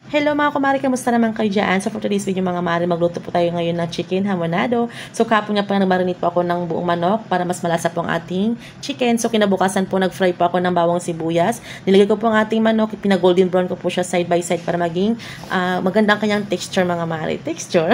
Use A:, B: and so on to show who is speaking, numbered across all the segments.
A: Hello mga kumari, kamusta naman kayo dyan? So for today's video mga mari, magluto po tayo ngayon ng chicken hamonado. So kapon nga po nagmarinate po ako ng buong manok para mas malasa po ang ating chicken. So kinabukasan po nag-fry po ako ng bawang sibuyas. Nilagay ko po ang ating manok, pinag-golden brown ko po siya side by side para maging magandang kanyang texture mga mari. Texture?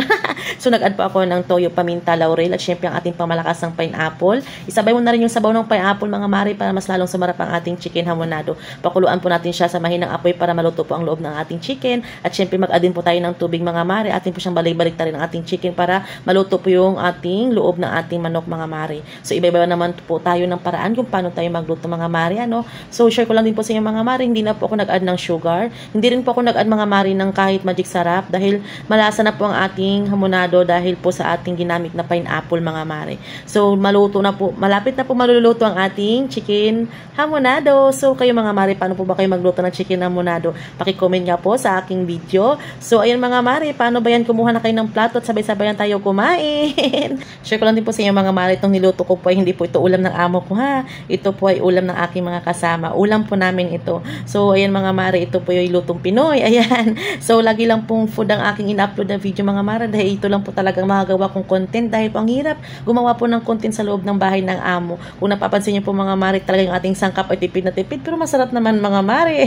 A: So nag-add po ako ng toyo, paminta, laurel at syempre ang ating pamalakas ng pineapple. Isabay mo na rin yung sabaw ng pineapple mga mari para mas lalong sumarap ang ating chicken hamonado. Pakuluan po natin siya sa mahinang apoy para maluto po ang loob ng ating chicken. At syempre mag-add din po tayo ng tubig mga mare. Atin po siyang balik-balik ta rin ang ating chicken para maluto po yung ating loob ng ating manok mga mare. So iba-iba naman po tayo ng paraan kung paano tayo magluto mga mare. So share ko lang din po sa inyo mga mare. Hindi na po ako nag-add ng sugar. Hindi rin po ako nag-add mga mare ng kahit magic sarap dahil malasa na po ang ating hamonado dahil po sa ating ginamit na pineapple mga mare. So maluto na po. Malapit na po maluluto ang ating chicken hamonado. So kayo mga mare, paano po ba kayo magluto ng chicken hamonado? Paki-comment nga po sa aking video. So, ayun mga mare, paano ba yan? Kumuha na kayo ng plato at sabay-sabayan tayo kumain. Share ko lang din po sa inyo mga mare, itong niluto ko po ay hindi po ito ulam ng amo ko ha. Ito po ay ulam ng aking mga kasama. Ulam po namin ito. So, ayun mga mare, ito po yung lutong Pinoy. Ayan. So, lagi lang pong food ang aking in-upload na video mga mare dahil ito lang po talagang makagawa kong content dahil po ang hirap gumawa po ng content sa loob ng bahay ng amo. Kung napapansin niyo po mga mare, talagang ating sangkap ay tipid na tipid pero masarap naman mga mare.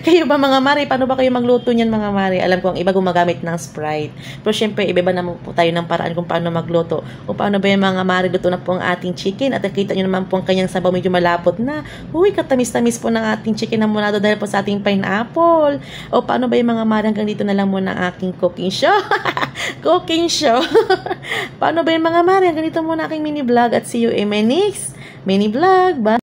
A: Kayo ba mga mare, paano ba kayo magluto niyan mga mare? Alam ko ang iba gumagamit ng Sprite. Pero syempre, iba naman po tayo ng paraan kung paano magluto. O paano ba yung mga mare, luto na po ang ating chicken at nakita nyo naman po ang kanyang sabaw medyo malapot na. Uy, katamis-tamis po ng ating chicken na munado dahil po sa ating pineapple. O paano ba yung mga mare, hanggang dito na lang muna ang aking cooking show. Cooking show. Paano ba yung mga mare, hanggang dito muna aking mini vlog at see you in my next mini vlog. Bye!